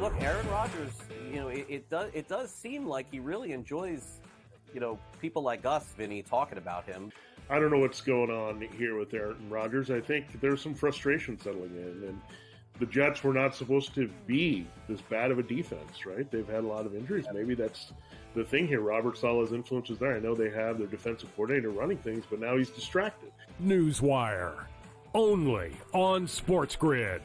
look, Aaron Rodgers, it does seem like he really enjoys, people like us, Vinny, talking about him. I don't know what's going on here with Aaron Rodgers. I think there's some frustration settling in, and the Jets were not supposed to be this bad of a defense, right? They've had a lot of injuries. Maybe that's the thing here. Robert Saleh's influence is there. I know they have their defensive coordinator running things, but now he's distracted. Newswire, only on Sports Grid.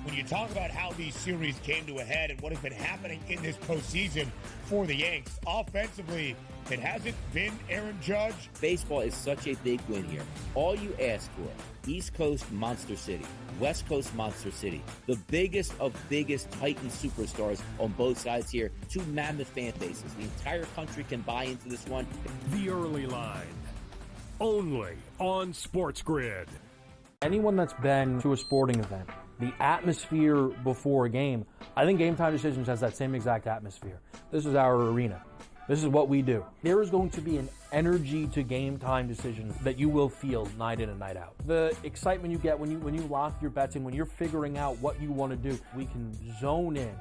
When you talk about how these series came to a head and what has been happening in this postseason for the Yanks, offensively, it hasn't been Aaron Judge. Baseball is such a big win here. All you ask for, East Coast Monster City, West Coast Monster City, the biggest of biggest Titan superstars on both sides here, two mammoth fan bases. The entire country can buy into this one. The Early Line, only on Sports Grid. Anyone that's been to a sporting event, the atmosphere before a game, I think Game Time Decisions has that same exact atmosphere. This is our arena. This is what we do. There is going to be an energy to Game Time Decisions that you will feel night in and night out. The excitement you get when you lock your bets in, when you're figuring out what you want to do, we can zone in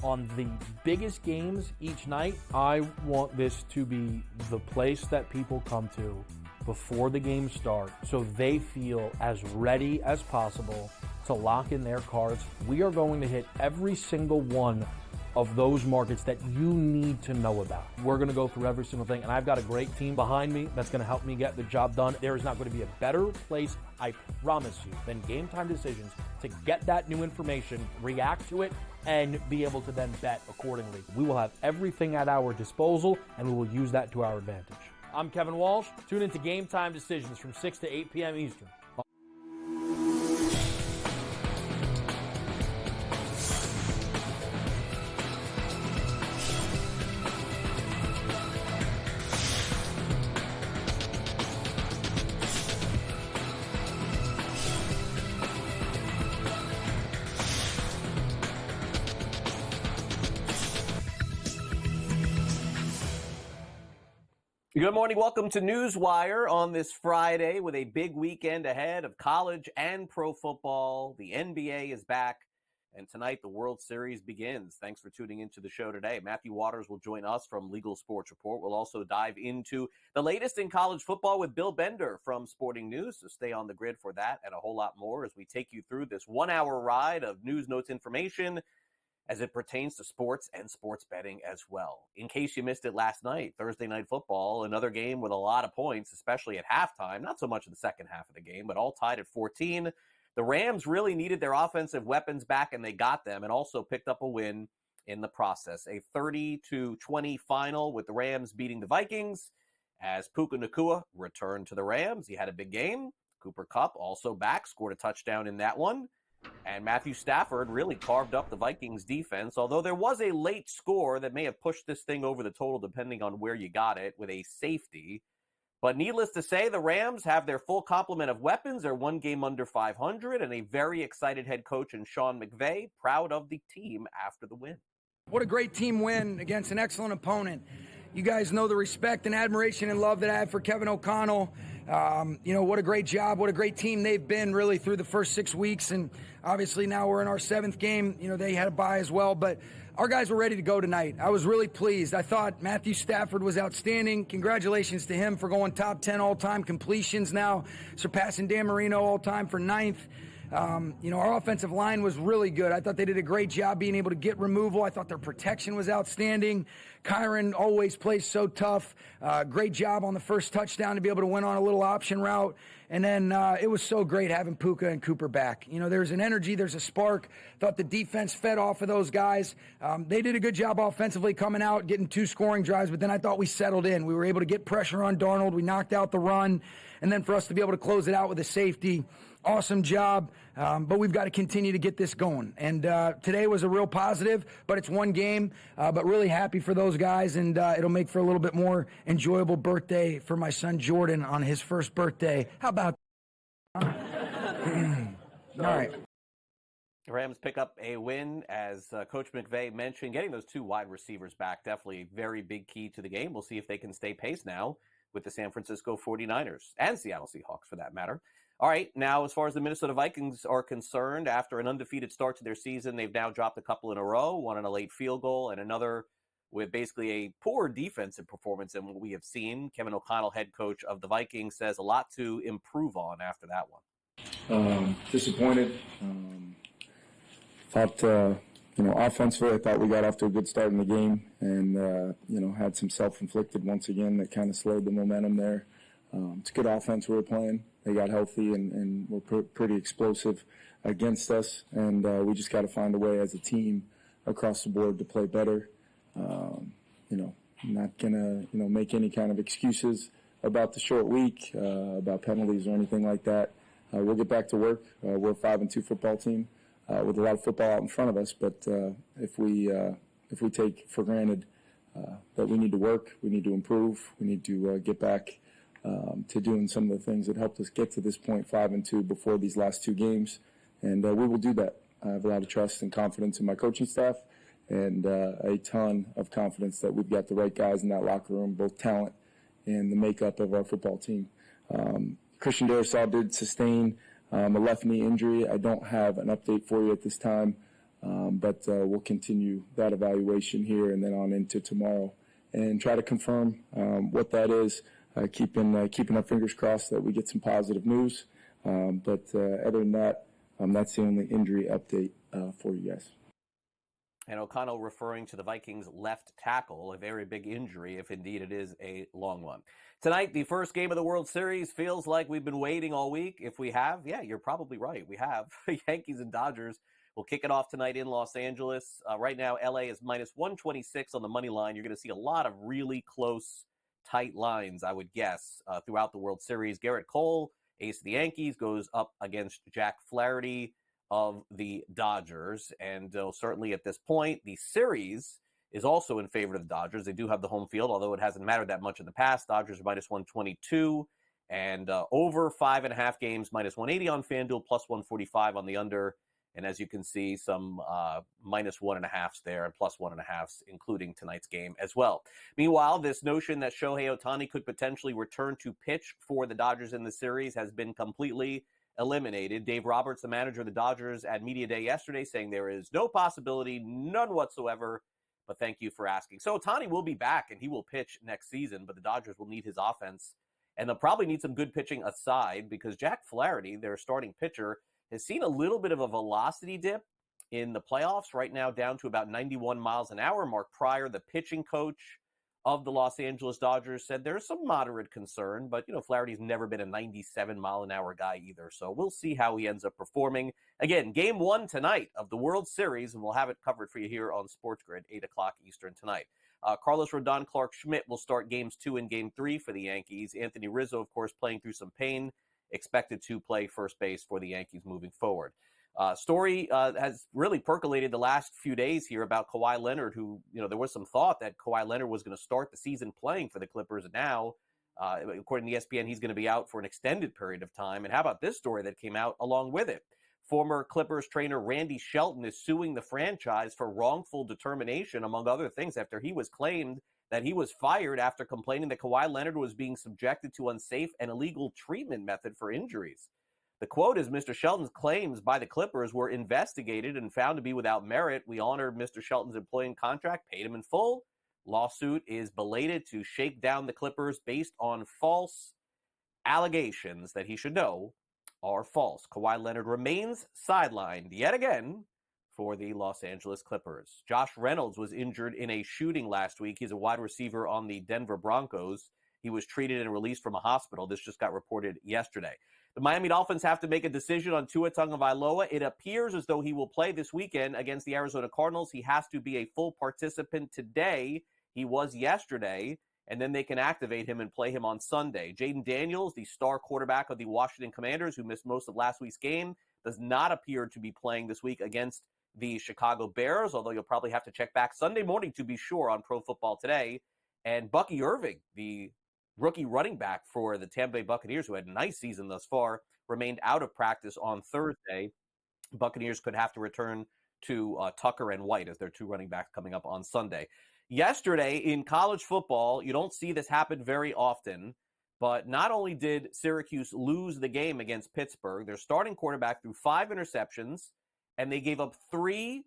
on the biggest games each night. I want this to be the place that people come to before the games start so they feel as ready as possible to lock in their cards. We are going to hit every single one of those markets that you need to know about. We're going to go through every single thing, and I've got a great team behind me that's going to help me get the job done. There is not going to be a better place, I promise you, than Game Time Decisions to get that new information, react to it, and be able to then bet accordingly. We will have everything at our disposal, and we will use that to our advantage. I'm Kevin Walsh. Tune into Game Time Decisions from 6 to 8 p.m. Eastern. Good morning. Welcome to Newswire on this Friday with a big weekend ahead of college and pro football. The NBA is back, and tonight the World Series begins. Thanks for tuning into the show today. Matthew Waters will join us from Legal Sports Report. We'll also dive into the latest in college football with Bill Bender from Sporting News, so stay on the grid for that and a whole lot more as we take you through this 1-hour ride of news, notes, information as it pertains to sports and sports betting as well. In case you missed it last night, Thursday Night Football, another game with a lot of points, especially at halftime, not so much in the second half of the game, but all tied at 14. The Rams really needed their offensive weapons back, and they got them, and also picked up a win in the process. A 30-20 final with the Rams beating the Vikings as Puka Nacua returned to the Rams. He had a big game. Cooper Kupp also back, scored a touchdown in that one. And Matthew Stafford really carved up the Vikings defense, although there was a late score that may have pushed this thing over the total depending on where you got it with a safety. But needless to say, the Rams have their full complement of weapons. They're one game under 500 and a very excited head coach in Sean McVay, proud of the team after the win. What a great team win against an excellent opponent. You guys know the respect and admiration and love that I have for Kevin O'Connell. What a great job, what a great team they've been really through the first 6 weeks. And obviously now we're in our 7th game. They had a bye as well, but our guys were ready to go tonight. I was really pleased. I thought Matthew Stafford was outstanding. Congratulations to him for going top 10 all-time completions now, surpassing Dan Marino all-time for 9th. Our offensive line was really good. I thought they did a great job being able to get removal. I thought their protection was outstanding. Kyron always plays so tough. Great job on the first touchdown to be able to win on a little option route. And then it was so great having Puka and Cooper back. There's an energy, there's a spark. Thought the defense fed off of those guys. They did a good job offensively coming out, getting 2 scoring drives, but then I thought we settled in. We were able to get pressure on Darnold. We knocked out the run. And then for us to be able to close it out with a safety, awesome job. But we've got to continue to get this going. And today was a real positive, but it's one game. But really happy for those guys, and it'll make for a little bit more enjoyable birthday for my son Jordan on his first birthday. How about all right. The Rams pick up a win, as Coach McVay mentioned. Getting those 2 wide receivers back, definitely a very big key to the game. We'll see if they can stay pace now with the San Francisco 49ers and Seattle Seahawks for that matter. All right, now as far as the Minnesota Vikings are concerned, after an undefeated start to their season, they've now dropped a couple in a row, one on a late field goal and another with basically a poor defensive performance in what we have seen. Kevin O'Connell, head coach of the Vikings, says a lot to improve on after that one. Disappointed. Thought, offensively, I thought we got off to a good start in the game and, had some self-inflicted once again that kind of slowed the momentum there. It's a good offense we were playing. They got healthy and were pretty explosive against us. And we just got to find a way as a team across the board to play better. Not going to, make any kind of excuses about the short week, about penalties or anything like that. We'll get back to work. We're a 5-2 football team with a lot of football out in front of us. But if we take for granted that we need to work, we need to improve, we need to get back to doing some of the things that helped us get to this point, 5-2, before these last two games. And we will do that. I have a lot of trust and confidence in my coaching staff and a ton of confidence that we've got the right guys in that locker room, both talent and the makeup of our football team. Christian Darrisaw did sustain a left knee injury. I don't have an update for you at this time, but we'll continue that evaluation here and then on into tomorrow and try to confirm what that is, keeping our fingers crossed that we get some positive news. But other than that, that's the only injury update for you guys. And O'Connell referring to the Vikings left tackle, a very big injury, if indeed it is a long one. Tonight, the first game of the World Series. Feels like we've been waiting all week. If we have, yeah, you're probably right. We have. Yankees and Dodgers will kick it off tonight in Los Angeles. Right now, LA is minus 126 on the money line. You're going to see a lot of really close, tight lines, I would guess, throughout the World Series. Garrett Cole, ace of the Yankees, goes up against Jack Flaherty of the Dodgers. And certainly at this point, the series is also in favor of the Dodgers. They do have the home field, although it hasn't mattered that much in the past. Dodgers are minus 122 and over 5.5 games, minus 180 on FanDuel, plus 145 on the under. And as you can see, some minus 1.5s there and plus 1.5s, including tonight's game as well. Meanwhile, this notion that Shohei Ohtani could potentially return to pitch for the Dodgers in the series has been completely eliminated. Dave Roberts, the manager of the Dodgers, at Media Day yesterday, saying there is no possibility, none whatsoever, but thank you for asking. So Ohtani will be back and he will pitch next season, but the Dodgers will need his offense, and they'll probably need some good pitching aside because Jack Flaherty, their starting pitcher, has seen a little bit of a velocity dip in the playoffs, right now down to about 91 miles an hour. Mark Pryor, the pitching coach of the Los Angeles Dodgers, said there's some moderate concern, but, Flaherty's never been a 97-mile-an-hour guy either, so we'll see how he ends up performing. Again, Game 1 tonight of the World Series, and we'll have it covered for you here on Sports Grid, 8 o'clock Eastern tonight. Carlos Rodon, Clark Schmidt will start Games 2 and Game 3 for the Yankees. Anthony Rizzo, of course, playing through some pain, expected to play first base for the Yankees moving forward. Story has really percolated the last few days here about Kawhi Leonard, who, there was some thought that Kawhi Leonard was going to start the season playing for the Clippers. And now, according to ESPN, he's going to be out for an extended period of time. And how about this story that came out along with it? Former Clippers trainer Randy Shelton is suing the franchise for wrongful determination, among other things, after he was claimed that he was fired after complaining that Kawhi Leonard was being subjected to unsafe and illegal treatment method for injuries. The quote is, Mr. Shelton's claims by the Clippers were investigated and found to be without merit. We honored Mr. Shelton's employment contract, paid him in full. Lawsuit is belated to shake down the Clippers based on false allegations that he should know are false. Kawhi Leonard remains sidelined yet again for the Los Angeles Clippers. Josh Reynolds was injured in a shooting last week. He's a wide receiver on the Denver Broncos. He was treated and released from a hospital. This just got reported yesterday. The Miami Dolphins have to make a decision on Tua Tagovailoa. It appears as though he will play this weekend against the Arizona Cardinals. He has to be a full participant today. He was yesterday, and then they can activate him and play him on Sunday. Jaden Daniels, the star quarterback of the Washington Commanders, who missed most of last week's game, does not appear to be playing this week against the Chicago Bears, although you'll probably have to check back Sunday morning to be sure on Pro Football Today. And Bucky Irving, the rookie running back for the Tampa Bay Buccaneers, who had a nice season thus far, remained out of practice on Thursday. Buccaneers could have to return to Tucker and White as their two running backs coming up on Sunday. Yesterday in college football, you don't see this happen very often, But not only did Syracuse lose the game against Pittsburgh, their starting quarterback threw 5 interceptions, and they gave up 3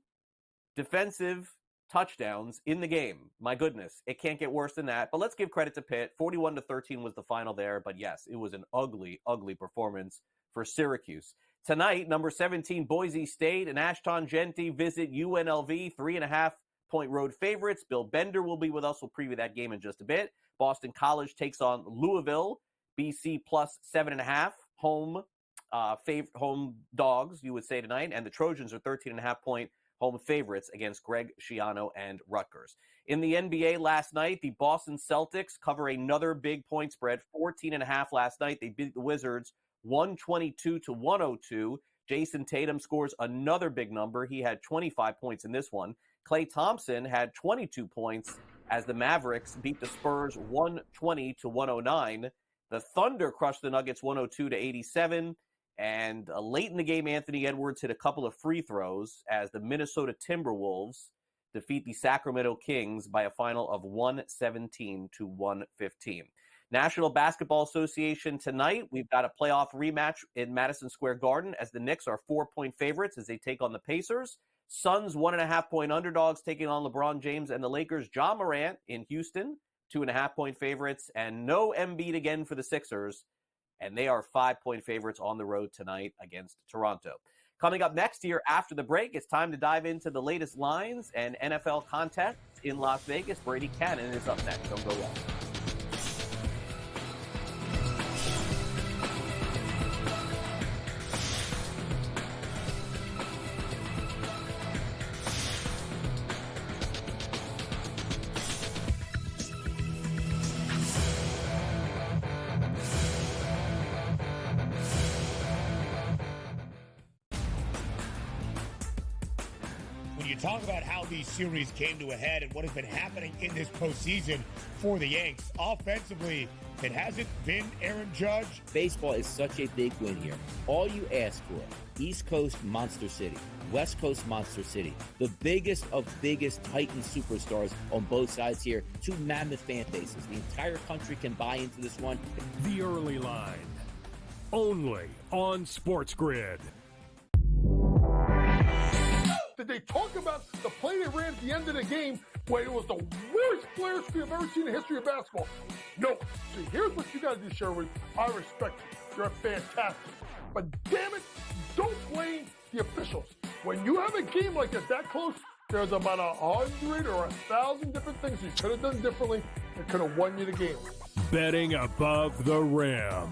defensive touchdowns in the game. My goodness, it can't get worse than that. But let's give credit to Pitt. 41-13 was the final there. But yes, it was an ugly, ugly performance for Syracuse. Tonight, number 17, Boise State and Ashton Genty visit UNLV, 3.5-point road favorites. Bill Bender will be with us. We'll preview that game in just a bit. Boston College takes on Louisville, BC plus 7.5 home dogs, you would say tonight, and the Trojans are 13.5-point home favorites against Greg Schiano and Rutgers. In the NBA last night, the Boston Celtics cover another big point spread, 14.5 last night. They beat the Wizards 122-102. Jason Tatum scores another big number. He had 25 points in this one. Klay Thompson had 22 points as the Mavericks beat the Spurs 120-109. The Thunder crushed the Nuggets 102-87. And late in the game, Anthony Edwards hit a couple of free throws as the Minnesota Timberwolves defeat the Sacramento Kings by a final of 117-115. National Basketball Association tonight, we've got a playoff rematch in Madison Square Garden as the Knicks are 4-point favorites as they take on the Pacers. Suns 1.5-point underdogs taking on LeBron James and the Lakers. Ja Morant in Houston, 2.5-point favorites, and no Embiid again for the Sixers. And they are 5-point favorites on the road tonight against Toronto. Coming up next here after the break, it's time to dive into the latest lines and NFL contests in Las Vegas. Brady Cannon is up next. Don't go away. Talk about how these series came to a head and what has been happening in this postseason for the Yanks. Offensively, it hasn't been Aaron Judge. Baseball is such a big win here. All you ask for, East Coast Monster City, West Coast Monster City, the biggest of biggest Titan superstars on both sides here, 2 mammoth fan bases. The entire country can buy into this one. The Early Line, only on Sports Grid. Did they talk about the play they ran at the end of the game when it was the worst players we've ever seen in the history of basketball? No. See, here's what you got to do, Sherwood. I respect you. You're fantastic. But damn it, don't blame the officials. When you have a game like that close, there's about 100 or 1,000 different things you could have done differently that could have won you the game. Betting above the rim,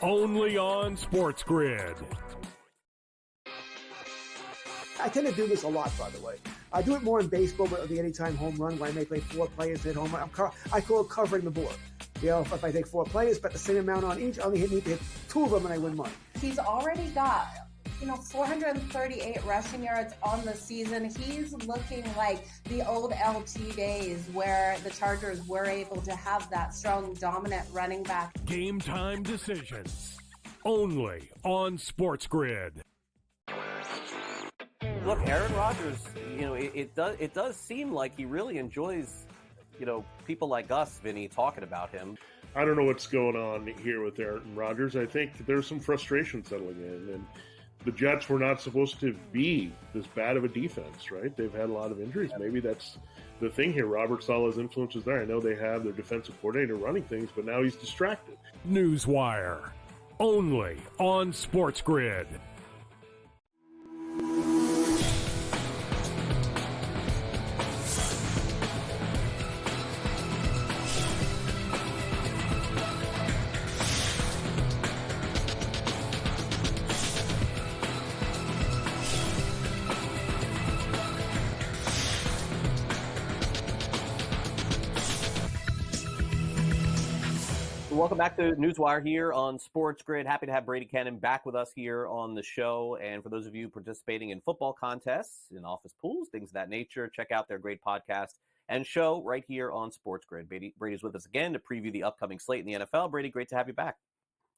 only on Sports Grid. I tend to do this a lot, by the way. I do it more in baseball, but the anytime home run, where I make like 4 players hit home run. I call it covering the board. You know, if I take 4 players, bet the same amount on each, I only need to hit 2 of them and I win money. He's already got, 438 rushing yards on the season. He's looking like the old LT days where the Chargers were able to have that strong, dominant running back. Game time decisions, only on Sports Grid. Look, Aaron Rodgers, it does seem like he really enjoys, people like us, Vinny, talking about him. I don't know what's going on here with Aaron Rodgers. I think there's some frustration settling in, and the Jets were not supposed to be this bad of a defense, right? They've had a lot of injuries. Maybe that's the thing here. Robert Saleh's influence is there. I know they have their defensive coordinator running things, but now he's distracted. Newswire, only on Sports Grid. Welcome back to Newswire here on Sports Grid. Happy to have Brady Cannon back with us here on the show. And for those of you participating in football contests, in office pools, things of that nature, check out their great podcast and show right here on Sports Grid. Brady's with us again to preview the upcoming slate in the NFL. Brady, great to have you back.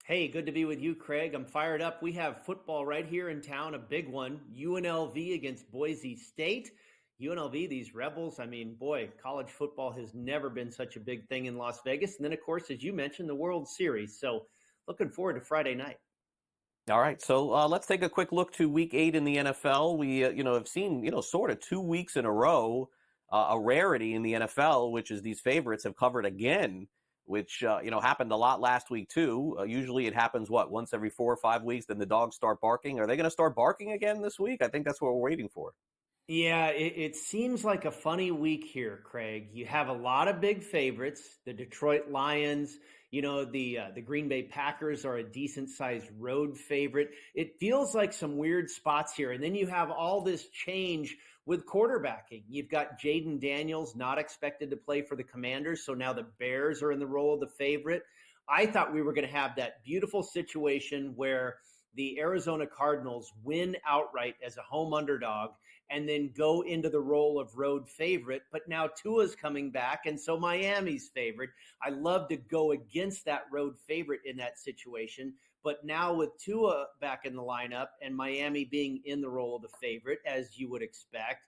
Hey, good to be with you, Craig. I'm fired up. We have football right here in town, a big one. UNLV against Boise State. UNLV, these Rebels, I mean, boy, college football has never been such a big thing in Las Vegas. And then, of course, as you mentioned, the World Series. So looking forward to Friday night. All right, so let's take a quick look to Week 8 in the NFL. We, have seen, sort of 2 weeks in a row, a rarity in the NFL, which is these favorites have covered again, which, happened a lot last week too. Usually it happens, once every 4 or 5 weeks, then the dogs start barking. Are they going to start barking again this week? I think that's what we're waiting for. Yeah, it seems like a funny week here, Craig. You have a lot of big favorites. The Detroit Lions, the Green Bay Packers are a decent-sized road favorite. It feels like some weird spots here. And then you have all this change with quarterbacking. You've got Jaden Daniels not expected to play for the Commanders, so now the Bears are in the role of the favorite. I thought we were going to have that beautiful situation where the Arizona Cardinals win outright as a home underdog and then go into the role of road favorite. But now Tua's coming back, and so Miami's favorite. I love to go against that road favorite in that situation. But now with Tua back in the lineup and Miami being in the role of the favorite, as you would expect,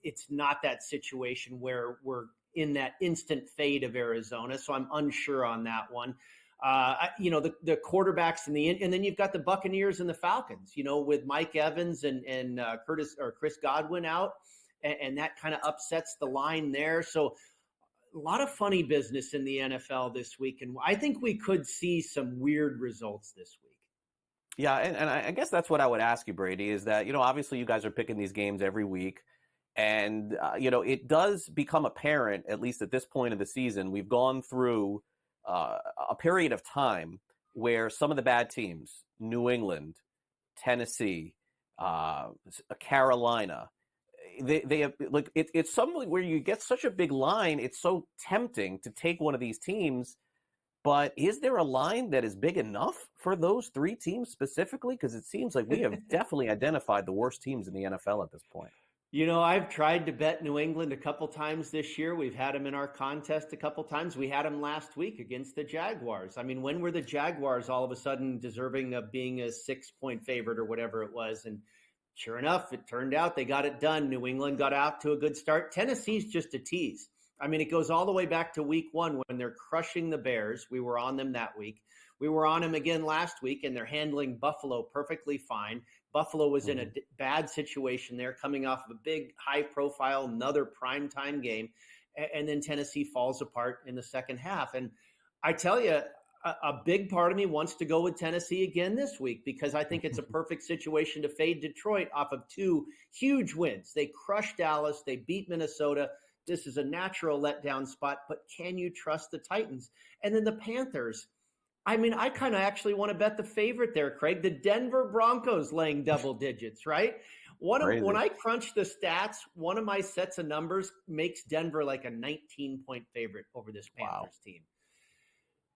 it's not that situation where we're in that instant fade of Arizona. So I'm unsure on that one. The quarterbacks and then you've got the Buccaneers and the Falcons, with Mike Evans and Chris Godwin out, and that kind of upsets the line there. So a lot of funny business in the NFL this week, and I think we could see some weird results this week. Yeah, and I guess that's what I would ask you, Brady, is that, obviously you guys are picking these games every week, and, it does become apparent, at least at this point of the season, we've gone through a period of time where some of the bad teams, New England, Tennessee, Carolina, they have, like, it's something where you get such a big line, it's so tempting to take one of these teams. But is there a line that is big enough for those 3 teams specifically? Because it seems like we have definitely identified the worst teams in the NFL at this point. I've tried to bet New England a couple times this year. We've had them in our contest a couple times. We had them last week against the Jaguars. I mean, when were the Jaguars all of a sudden deserving of being a 6-point favorite or whatever it was? And sure enough, it turned out they got it done. New England got out to a good start. Tennessee's just a tease. I mean, it goes all the way back to week 1 when they're crushing the Bears. We were on them that week. We were on them again last week, and they're handling Buffalo perfectly fine. Buffalo was in a bad situation there, coming off of a big, high-profile, another primetime game, and then Tennessee falls apart in the second half. And I tell you, a big part of me wants to go with Tennessee again this week because I think it's a perfect situation to fade Detroit off of 2 huge wins. They crushed Dallas. They beat Minnesota. This is a natural letdown spot, but can you trust the Titans? And then the Panthers. I mean, I kind of actually want to bet the favorite there, Craig. The Denver Broncos laying double digits, right? When I crunch the stats, one of my sets of numbers makes Denver like a 19-point favorite over this Panthers team.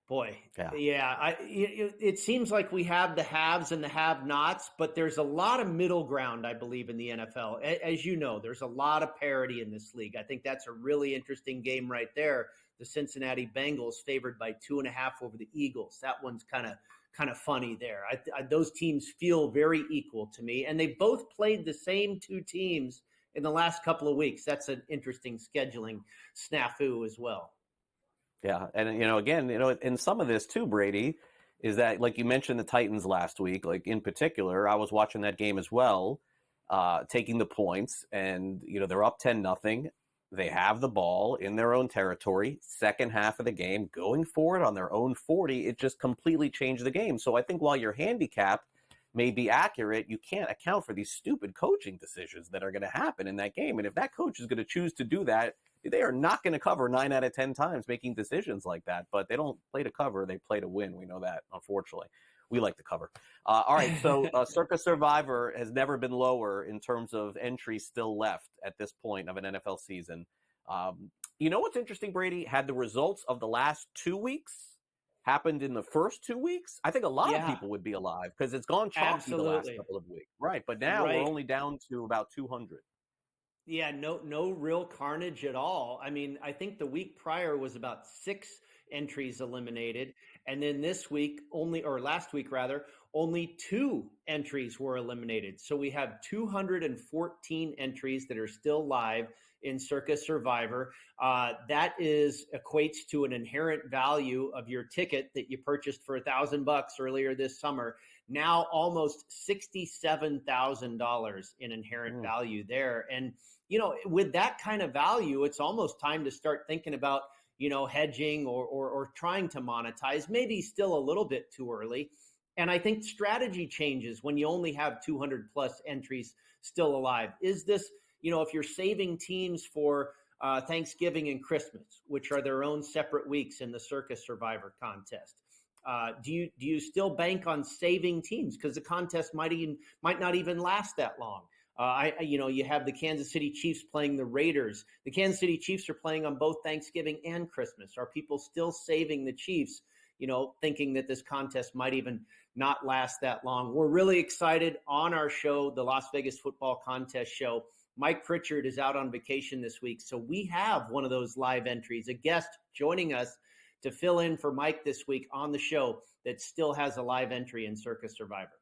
Boy, it seems like we have the haves and the have-nots, but there's a lot of middle ground, I believe, in the NFL. As you know, there's a lot of parity in this league. I think that's a really interesting game right there. The Cincinnati Bengals favored by 2.5 over the Eagles. That one's kind of funny there. Those teams feel very equal to me, and they both played the same 2 teams in the last couple of weeks. That's an interesting scheduling snafu as well. Yeah, and again, in some of this too, Brady, is that, like you mentioned the Titans last week, like in particular, I was watching that game as well, taking the points, and they're up 10-0. They have the ball in their own territory, second half of the game, going for it on their own 40. It just completely changed the game. So I think while your handicap may be accurate, you can't account for these stupid coaching decisions that are going to happen in that game. And if that coach is going to choose to do that, they are not going to cover 9 out of 10 times making decisions like that. But they don't play to cover. They play to win. We know that, unfortunately. We like to cover. All right, so Circa Survivor has never been lower in terms of entries still left at this point of an NFL season. What's interesting, Brady? Had the results of the last 2 weeks happened in the first 2 weeks, I think a lot of people would be alive because it's gone chalky the last couple of weeks. Right, but now we're only down to about 200. Yeah, no real carnage at all. I mean, I think the week prior was about 6 entries eliminated. And then last week, only 2 entries were eliminated. So we have 214 entries that are still live in Circa Survivor. That equates to an inherent value of your ticket that you purchased for $1,000 earlier this summer. Now almost $67,000 in inherent value there. And, with that kind of value, it's almost time to start thinking about, hedging or trying to monetize, maybe still a little bit too early. And I think strategy changes when you only have 200 plus entries still alive. Is this, if you're saving teams for Thanksgiving and Christmas, which are their own separate weeks in the Circa Survivor contest, do you still bank on saving teams because the contest might not even last that long? You have the Kansas City Chiefs playing the Raiders. The Kansas City Chiefs are playing on both Thanksgiving and Christmas. Are people still saving the Chiefs, thinking that this contest might even not last that long? We're really excited on our show, the Las Vegas Football Contest Show. Mike Pritchard is out on vacation this week, so we have one of those live entries, a guest joining us to fill in for Mike this week on the show that still has a live entry in Circa Survivor.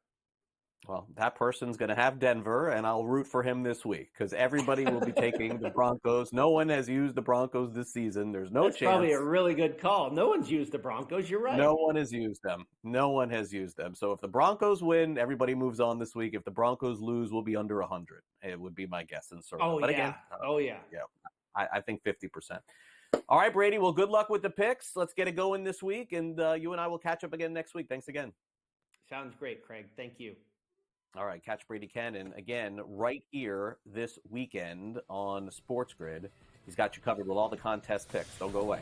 Well, that person's going to have Denver, and I'll root for him this week because everybody will be taking the Broncos. No one has used the Broncos this season. There's no That's chance. Probably a really good call. No one's used the Broncos. You're right. No one has used them. No one has used them. So if the Broncos win, everybody moves on this week. If the Broncos lose, we'll be under 100. It would be my guess in Circa. But again, yeah. I think 50%. All right, Brady. Well, good luck with the picks. Let's get it going this week, and you and I will catch up again next week. Thanks again. Sounds great, Craig. Thank you. All right, catch Brady Cannon again right here this weekend on Sports Grid. He's got you covered with all the contest picks. Don't go away.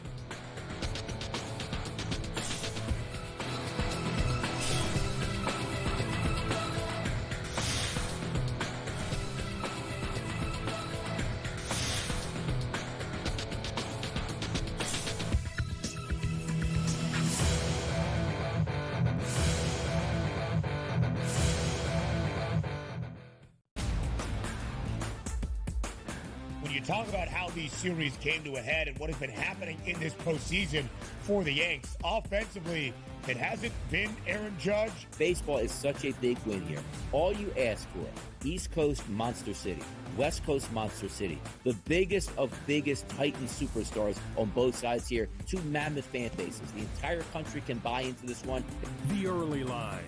Talk about how these series came to a head and what has been happening in this postseason for the Yanks. Offensively, it hasn't been Aaron Judge. Baseball is such a big win here. All you ask for, East Coast Monster City, West Coast Monster City, the biggest of biggest Titan superstars on both sides here, 2 mammoth fan bases. The entire country can buy into this one. The Early Line,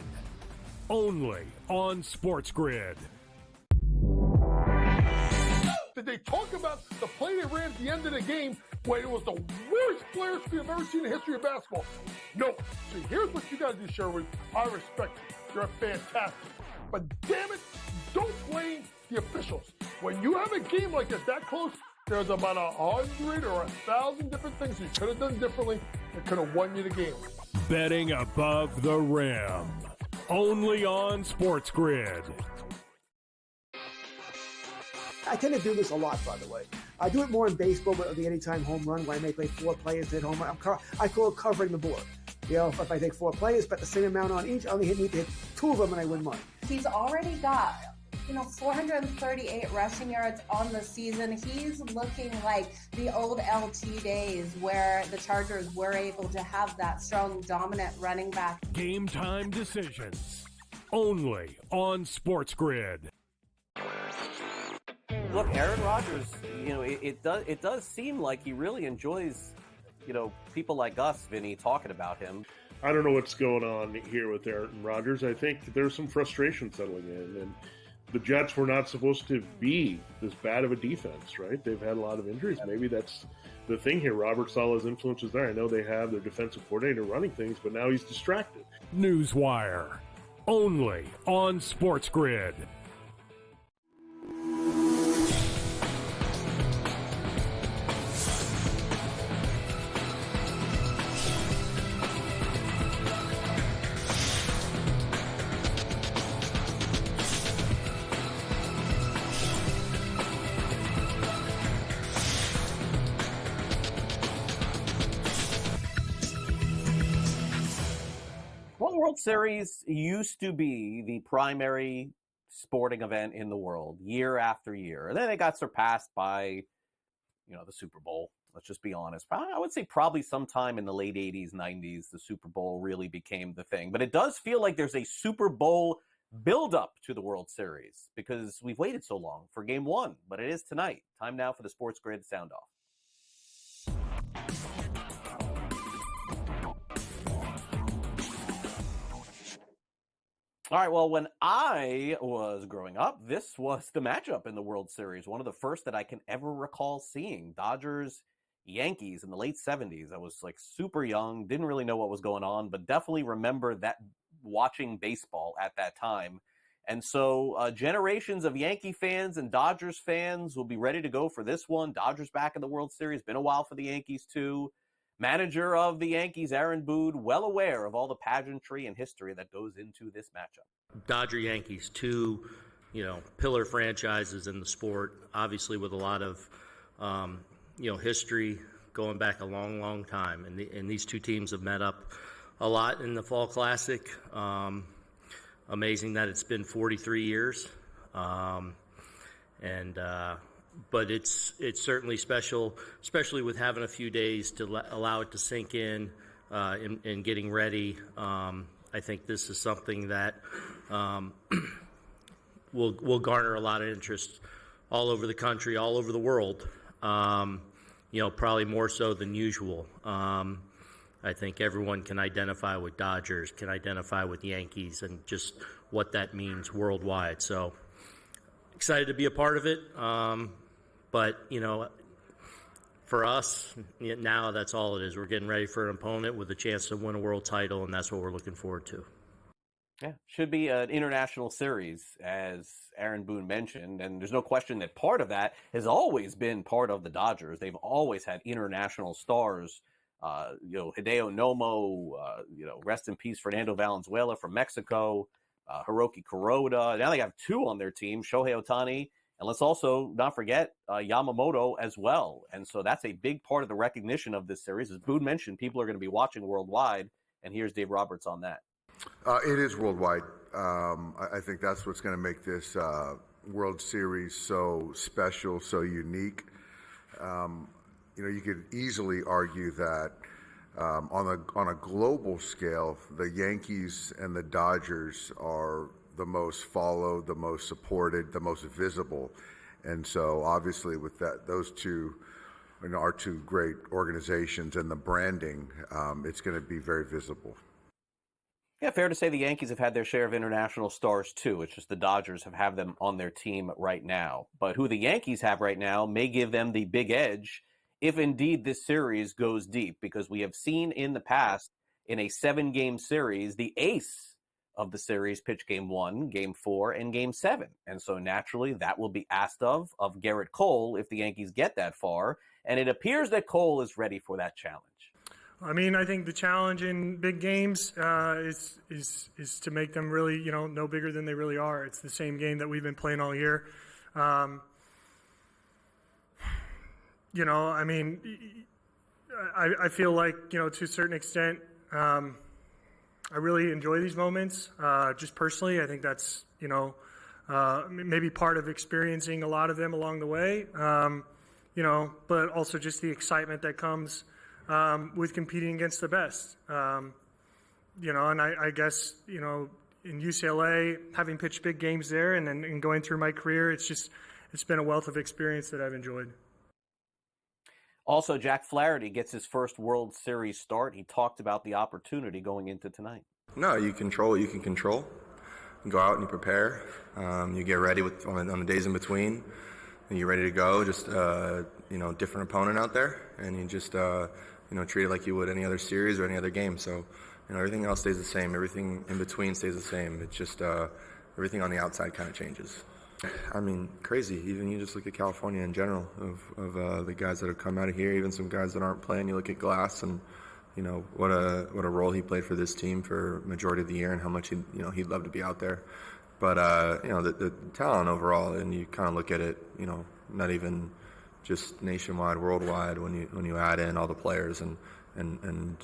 only on Sports Grid. Did they talk about the play they ran at the end of the game when it was the worst player we've ever seen in the history of basketball? No. See, here's what you got to do, Sherwood. I respect you. You're fantastic. But damn it, don't blame the officials. When you have a game like this that close, there's about 100 or 1,000 different things you could have done differently that could have won you the game. Betting above the rim, only on Sports Grid. I tend to do this a lot, by the way. I do it more in baseball with the anytime home run, where I may play 4 players hit home run. I call it covering the board. If I take 4 players, bet the same amount on each, I only need to hit 2 of them and I win money. He's already got, 438 rushing yards on the season. He's looking like the old LT days where the Chargers were able to have that strong, dominant running back. Game time decisions, only on Sports Grid. Look, Aaron Rodgers, it does seem like he really enjoys, people like us, Vinny, talking about him. I don't know what's going on here with Aaron Rodgers. I think there's some frustration settling in, and the Jets were not supposed to be this bad of a defense, right? They've had a lot of injuries. Maybe that's the thing here. Robert Saleh's influence is there. I know they have their defensive coordinator running things, but now he's distracted. Newswire, only on Sports Grid. World Series used to be the primary sporting event in the world year after year. And then it got surpassed by, the Super Bowl. Let's just be honest. I would say probably sometime in the late 80s, 90s, the Super Bowl really became the thing. But it does feel like there's a Super Bowl build-up to the World Series because we've waited so long for Game 1. But it is tonight. Time now for the Sports Grid Sound Off. All right, well, when I was growing up, this was the matchup in the World Series, one of the first that I can ever recall seeing. Dodgers-Yankees in the late 70s. I was like super young, didn't really know what was going on, but definitely remember that watching baseball at that time. And so generations of Yankee fans and Dodgers fans will be ready to go for this one. Dodgers back in the World Series. Been a while for the Yankees, too. Manager of the Yankees, Aaron Boone, well aware of all the pageantry and history that goes into this matchup. Dodger-Yankees, two, pillar franchises in the sport, obviously with a lot of, history going back a long, long time. And these two teams have met up a lot in the Fall Classic. Amazing that it's been 43 years. But it's certainly special, especially with having a few days to allow it to sink in and getting ready. I think this is something that will garner a lot of interest all over the country, all over the world. Probably more so than usual. I think everyone can identify with Dodgers, can identify with Yankees, and just what that means worldwide. So excited to be a part of it. But, for us, now that's all it is. We're getting ready for an opponent with a chance to win a world title, and that's what we're looking forward to. Yeah, should be an international series, as Aaron Boone mentioned, and there's no question that part of that has always been part of the Dodgers. They've always had international stars, Hideo Nomo, rest in peace, Fernando Valenzuela from Mexico, Hiroki Kuroda. Now they have two on their team, Shohei Ohtani. And let's also not forget Yamamoto as well. And so that's a big part of the recognition of this series. As Boone mentioned, people are going to be watching worldwide. And here's Dave Roberts on that. It is worldwide. I think that's what's going to make this World Series so special, so unique. You could easily argue that on a global scale, the Yankees and the Dodgers are the most followed, the most supported, the most visible. And so obviously with that, those two are two great organizations, and the branding, it's going to be very visible. Yeah, fair to say the Yankees have had their share of international stars too. It's just the Dodgers have them on their team right now. But who the Yankees have right now may give them the big edge if indeed this series goes deep, because we have seen in the past in a 7-game series, the ace of the series pitch Game 1, Game 4, and Game 7. And so naturally that will be asked of Garrett Cole if the Yankees get that far. And it appears that Cole is ready for that challenge. I mean, I think the challenge in big games is to make them really, no bigger than they really are. It's the same game that we've been playing all year. I feel like, to a certain extent, I really enjoy these moments, just personally. I think that's, maybe part of experiencing a lot of them along the way, but also just the excitement that comes with competing against the best. And I guess, in UCLA, having pitched big games there and going through my career, it's been a wealth of experience that I've enjoyed. Also, Jack Flaherty gets his first World Series start. He talked about the opportunity going into tonight. No, you control what you can control. You go out and you prepare. You get ready on the days in between. And you're ready to go. Just, different opponent out there. And you just, treat it like you would any other series or any other game. So, everything else stays the same. Everything in between stays the same. It's just everything on the outside kind of changes. I mean, crazy. Even you just look at California in general of the guys that have come out of here, even some guys that aren't playing. You look at Glass and, what a role he played for this team for majority of the year and how much he'd love to be out there. But, the talent overall, and you kind of look at it, not even just nationwide, worldwide, when you add in all the players and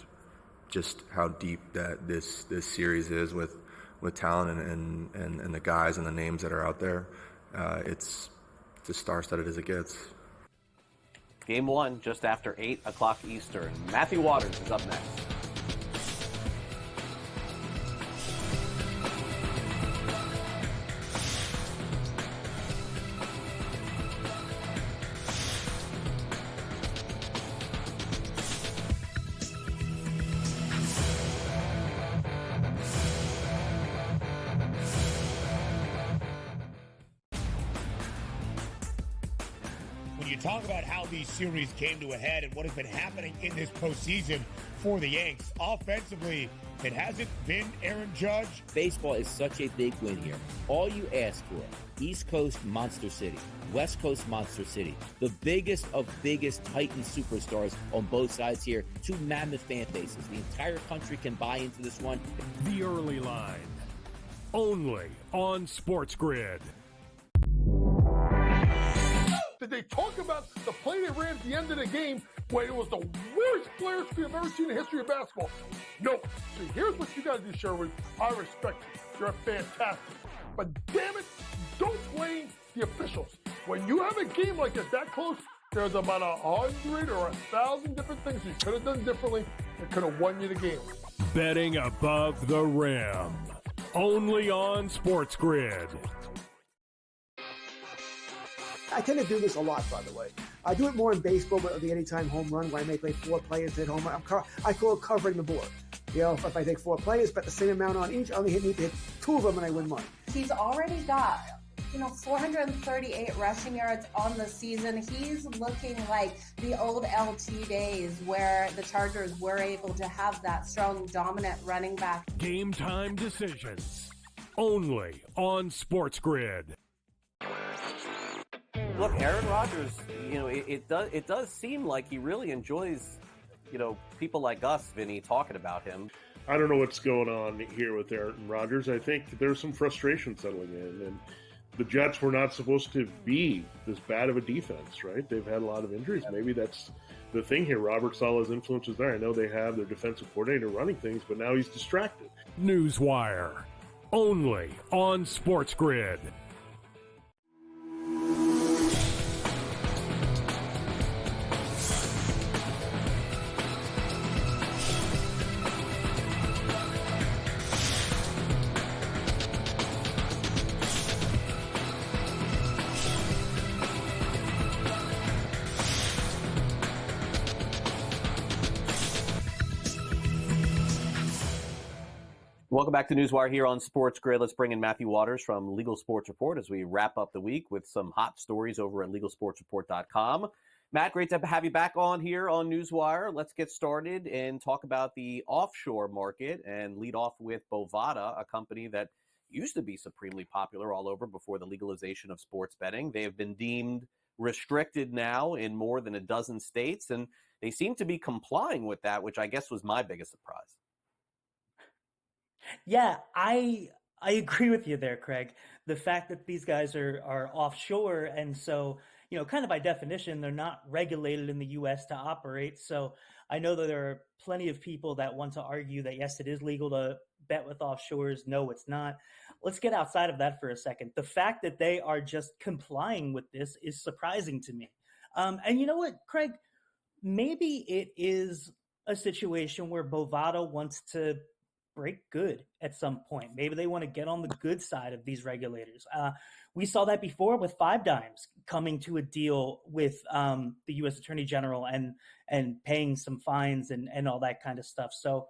just how deep that this series is with talent and the guys and the names that are out there. It's as star-studded as it gets. Game 1 just after 8 o'clock Eastern. Matthew Waters is up next. When you talk about how these series came to a head and what has been happening in this postseason for the Yanks, offensively, it hasn't been Aaron Judge. Baseball is such a big win here. All you ask for, East Coast Monster City, West Coast Monster City, the biggest of biggest Titan superstars on both sides here, two mammoth fan bases. The entire country can buy into this one. The Early Line, only on Sports Grid. Did they talk about the play they ran at the end of the game when it was the worst player speed I've ever seen in the history of basketball? No. See, here's what you got to do, Sherwood. I respect you. You're fantastic. But damn it, don't blame the officials. When you have a game like this that close, there's about 100 or 1,000 different things you could have done differently that could have won you the game. Betting above the rim, only on Sports Grid. I tend to do this a lot, by the way. I do it more in baseball, but the anytime home run, where I may play 4 players hit home run. I call it covering the board. You know, if I take 4 players, bet the same amount on each, I only need to hit 2 of them and I win money. He's already got 438 rushing yards on the season. He's looking like the old LT days where the Chargers were able to have that strong, dominant running back. Game time decisions, only on Sports Grid. Look, Aaron Rodgers, it does seem like he really enjoys, people like us, Vinny, talking about him. I don't know what's going on here with Aaron Rodgers. I think there's some frustration settling in, and the Jets were not supposed to be this bad of a defense, right? They've had a lot of injuries. Maybe that's the thing here. Robert Saleh's influence is there. I know they have their defensive coordinator running things, but now he's distracted. Newswire, only on Sports Grid. Welcome back to Newswire here on Sports Grid. Let's bring in Matthew Waters from Legal Sports Report as we wrap up the week with some hot stories over at LegalSportsReport.com. Matt, great to have you back on here on Newswire. Let's get started and talk about the offshore market and lead off with Bovada, a company that used to be supremely popular all over before the legalization of sports betting. They have been deemed restricted now in more than a dozen states, and they seem to be complying with that, which I guess was my biggest surprise. Yeah, I agree with you there, Craig. The fact that these guys are offshore, and so, kind of by definition, they're not regulated in the U.S. to operate. So I know that there are plenty of people that want to argue that, yes, it is legal to bet with offshores. No, it's not. Let's get outside of that for a second. The fact that they are just complying with this is surprising to me. And you know what, Craig? Maybe it is a situation where Bovada wants to break good at some point. Maybe they want to get on the good side of these regulators. We saw that before with Five Dimes coming to a deal with the U.S. Attorney General and paying some fines and all that kind of stuff. So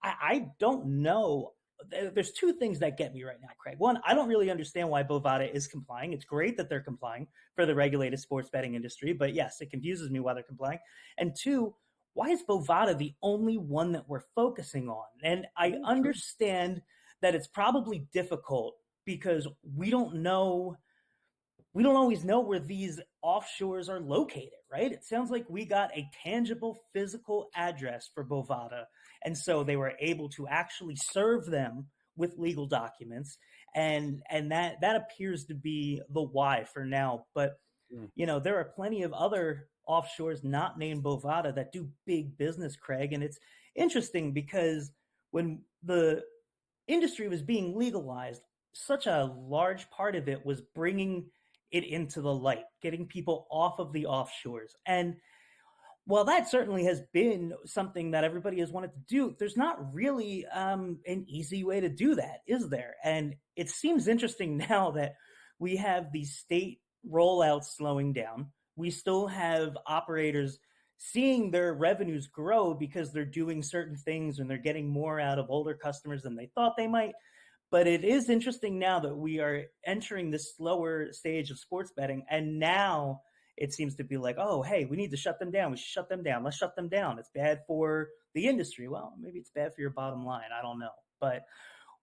I don't know. There's 2 things that get me right now, Craig. One, I don't really understand why Bovada is complying. It's great that they're complying for the regulated sports betting industry, but yes, it confuses me why they're complying. And 2, why is Bovada the only one that we're focusing on? And I understand that it's probably difficult because we don't always know where these offshores are located, right? It sounds like we got a tangible physical address for Bovada. And so they were able to actually serve them with legal documents. And that appears to be the why for now. But, there are plenty of other offshores not named Bovada that do big business, Craig. And it's interesting because when the industry was being legalized, such a large part of it was bringing it into the light, getting people off of the offshores. And Well, that certainly has been something that everybody has wanted to do. There's not really an easy way to do that, is there? And it seems interesting now that we have the state rollouts slowing down. We still have operators seeing their revenues grow because they're doing certain things and they're getting more out of older customers than they thought they might. But it is interesting now that we are entering this slower stage of sports betting, and now it seems to be like, oh, hey, we need to shut them down. We should shut them down. Let's shut them down. It's bad for the industry. Well, maybe it's bad for your bottom line. I don't know. But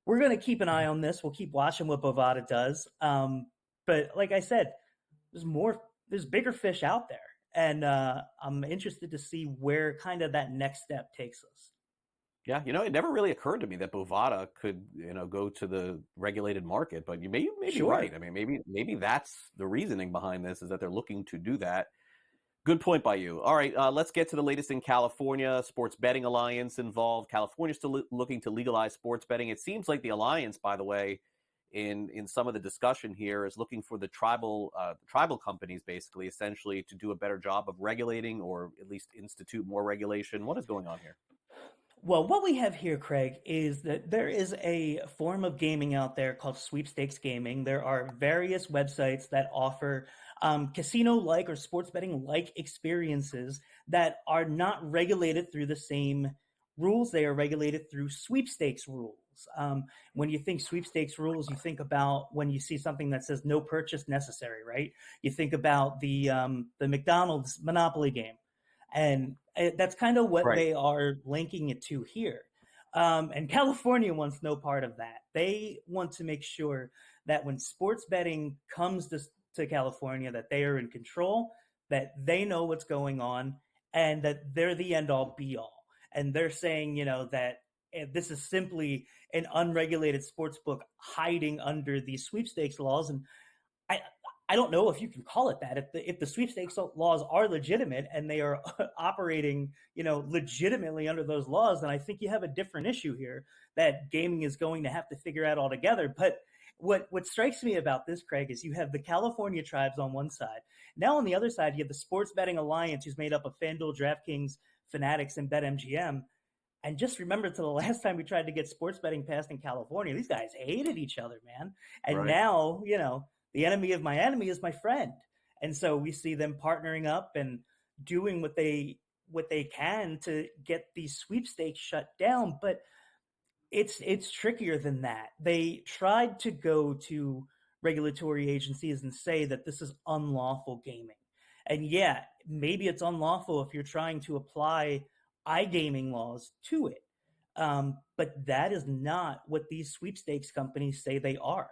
we're going to keep an eye on this. We'll keep watching what Bovada does. But like I said, there's bigger fish out there. And I'm interested to see where kind of that next step takes us. Yeah, it never really occurred to me that Bovada could, go to the regulated market, but you may be Sure. right. I mean, maybe that's the reasoning behind this, is that they're looking to do that. Good point by you. All right, let's get to the latest in California. Sports Betting Alliance involved. California's still looking to legalize sports betting. It seems like the alliance, by the way, in some of the discussion here, is looking for the tribal companies, basically, essentially, to do a better job of regulating, or at least institute more regulation. What is going on here? Well, what we have here, Craig, is that there is a form of gaming out there called sweepstakes gaming. There are various websites that offer casino-like or sports betting-like experiences that are not regulated through the same rules. They are regulated through sweepstakes rules. When you think sweepstakes rules, you think about when you see something that says no purchase necessary, right? You think about the McDonald's Monopoly game. And that's kind of what they are linking it to here. And California wants no part of that. They want to make sure that when sports betting comes to California, that they are in control, that they know what's going on, and that they're the end-all, be-all. And they're saying, that this is simply an unregulated sports book hiding under these sweepstakes laws. And I don't know if you can call it that. If the sweepstakes laws are legitimate and they are operating, legitimately under those laws, then I think you have a different issue here that gaming is going to have to figure out altogether. But what strikes me about this, Craig, is you have the California tribes on one side. Now on the other side, you have the Sports Betting Alliance, who's made up of FanDuel, DraftKings, Fanatics, and BetMGM. And just remember, to the last time we tried to get sports betting passed in California, these guys hated each other, man. And now, the enemy of my enemy is my friend. And so we see them partnering up and doing what they can to get these sweepstakes shut down. But it's trickier than that. They tried to go to regulatory agencies and say that this is unlawful gaming. And yeah, maybe it's unlawful if you're trying to apply iGaming laws to it. But that is not what these sweepstakes companies say they are.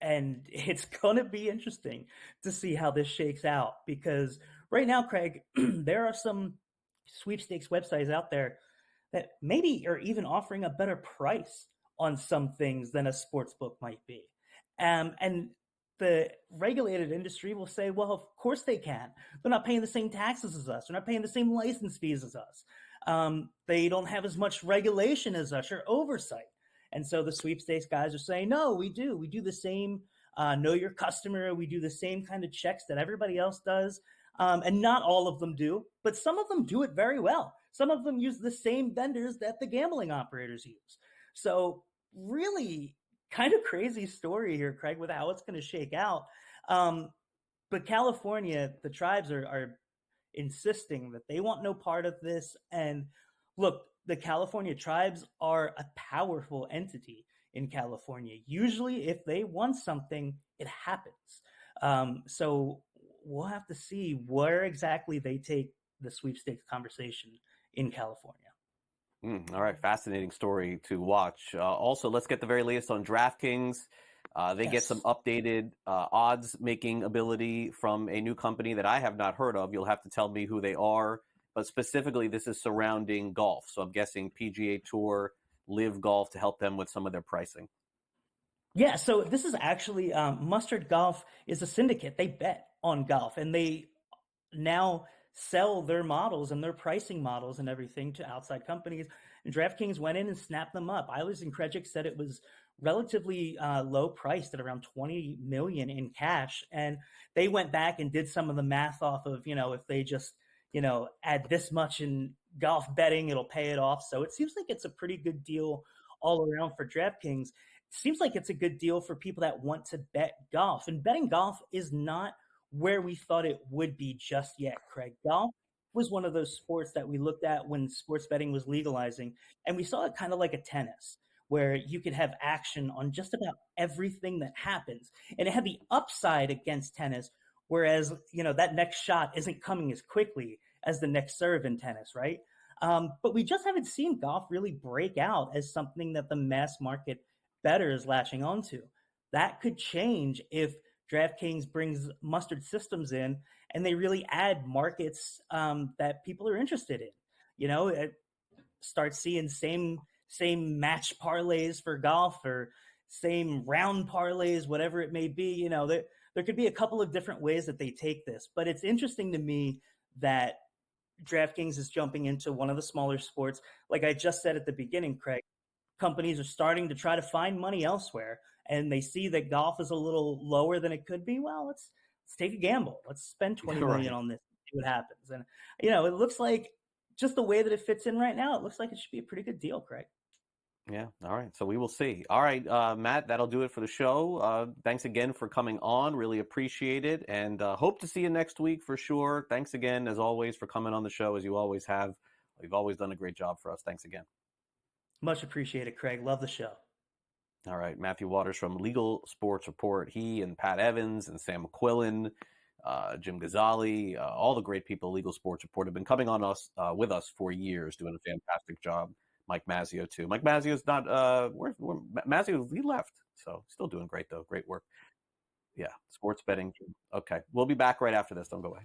And it's going to be interesting to see how this shakes out, because right now, Craig, there are some sweepstakes websites out there that maybe are even offering a better price on some things than a sports book might be. And the regulated industry will say, well, of course they can. They're not paying the same taxes as us. They're not paying the same license fees as us. They don't have as much regulation as us or oversight. And so the sweepstakes guys are saying, no, we do. We do the same know your customer. We do the same kind of checks that everybody else does. And not all of them do, but some of them do it very well. Some of them use the same vendors that the gambling operators use. So really kind of crazy story here, Craig, with how it's going to shake out. But California, the tribes are insisting that they want no part of this. And look, the California tribes are a powerful entity in California. Usually, if they want something, it happens. So we'll have to see where exactly they take the sweepstakes conversation in California. All right, fascinating story to watch. Also, let's get the very latest on DraftKings. They get some updated odds-making ability from a new company that I have not heard of. You'll have to tell me who they are. But specifically, this is surrounding golf. So I'm guessing PGA Tour, Live Golf, to help them with some of their pricing. Yeah, so this is actually Mustard Golf is a syndicate. They bet on golf, and they now sell their models and their pricing models and everything to outside companies. And DraftKings went in and snapped them up. Eilers & Krejcik said it was relatively low priced at around $20 million in cash. And they went back and did some of the math off of, if they just add this much in golf betting, it'll pay it off. So it seems like it's a pretty good deal all around for DraftKings. It seems like it's a good deal for people that want to bet golf. And betting golf is not where we thought it would be just yet, Craig. Golf was one of those sports that we looked at when sports betting was legalizing, and we saw it kind of like a tennis, where you could have action on just about everything that happens. And it had the upside against tennis, whereas, that next shot isn't coming as quickly as the next serve in tennis, right? But we just haven't seen golf really break out as something that the mass market bettor is latching onto. That could change if DraftKings brings Mustard Systems in and they really add markets that people are interested in. Start seeing same match parlays for golf or same round parlays, whatever it may be. There could be a couple of different ways that they take this, but it's interesting to me that DraftKings is jumping into one of the smaller sports. Like I just said at the beginning, Craig, companies are starting to try to find money elsewhere, and they see that golf is a little lower than it could be. Well, let's take a gamble. Let's spend $20 million on this, see what happens. And, it looks like just the way that it fits in right now, it looks like it should be a pretty good deal, Craig. Yeah. All right. So we will see. All right, Matt, that'll do it for the show. Thanks again for coming on. Really appreciate it. And hope to see you next week for sure. Thanks again, as always, for coming on the show, as you always have. You've always done a great job for us. Thanks again. Much appreciated, Craig. Love the show. All right. Matthew Waters from Legal Sports Report. He and Pat Evans and Sam McQuillan, Jim Ghazali, all the great people at Legal Sports Report have been coming on with us for years, doing a fantastic job. Mike Mazzio too. Mike Mazzio's not Mazzio, he left, so still doing great though. Great work. Yeah, sports betting. Okay, we'll be back right after this. Don't go away.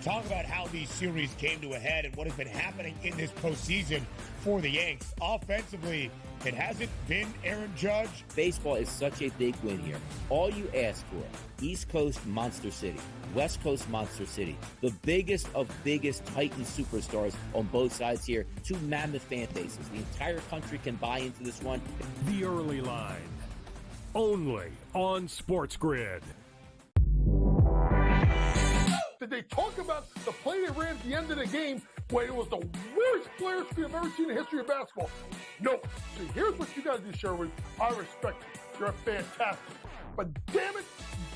Talk about how these series came to a head and what has been happening in this postseason for the Yanks. Offensively, it hasn't been Aaron Judge. Baseball is such a big win here. All you ask for, East Coast Monster City, West Coast Monster City, the biggest of biggest Titan superstars on both sides here, two mammoth fan bases. The entire country can buy into this one. The Early Line, only on Sports Grid. Did they talk about the play they ran at the end of the game when it was the worst player we've ever seen in the history of basketball? No. See, here's what you got to do, Sherwood. I respect you. You're fantastic. But damn it,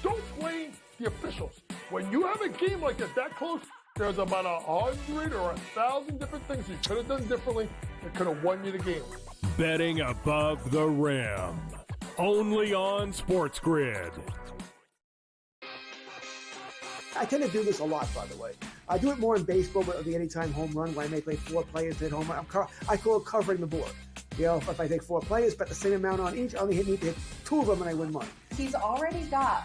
don't blame the officials. When you have a game like that close, there's about 100 or 1,000 different things you could have done differently that could have won you the game. Betting above the rim, only on Sports Grid. I tend to do this a lot, by the way. I do it more in baseball with the anytime home run, where I may play 4 players hit home run. I call it covering the board. If I take 4 players, bet the same amount on each, I only need to hit 2 of them and I win money. He's already got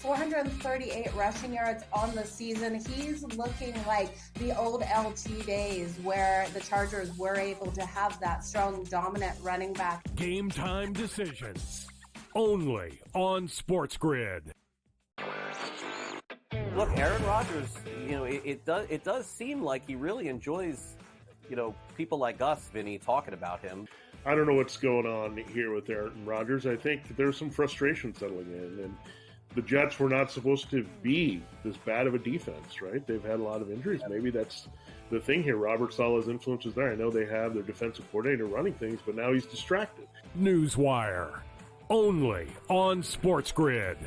438 rushing yards on the season. He's looking like the old LT days where the Chargers were able to have that strong, dominant running back. Game time decisions, only on Sports Grid. Look, Aaron Rodgers, it does seem like he really enjoys, people like us, Vinny, talking about him. I don't know what's going on here with Aaron Rodgers. I think there's some frustration settling in, and the Jets were not supposed to be this bad of a defense, right? They've had a lot of injuries. Maybe that's the thing here. Robert Saleh's influence is there. I know they have their defensive coordinator running things, but now he's distracted. Newswire, only on Sports Grid.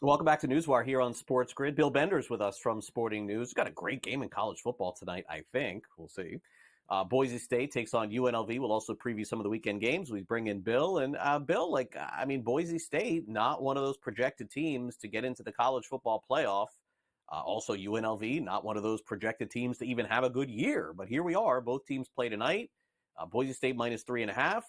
Welcome back to Newswire here on Sports Grid. Bill Bender's with us from Sporting News. Got a great game in college football tonight, I think. We'll see. Boise State takes on UNLV. We'll also preview some of the weekend games. We bring in Bill. And Bill, Boise State, not one of those projected teams to get into the college football playoff. Also, UNLV, not one of those projected teams to even have a good year. But here we are. Both teams play tonight. Boise State -3.5.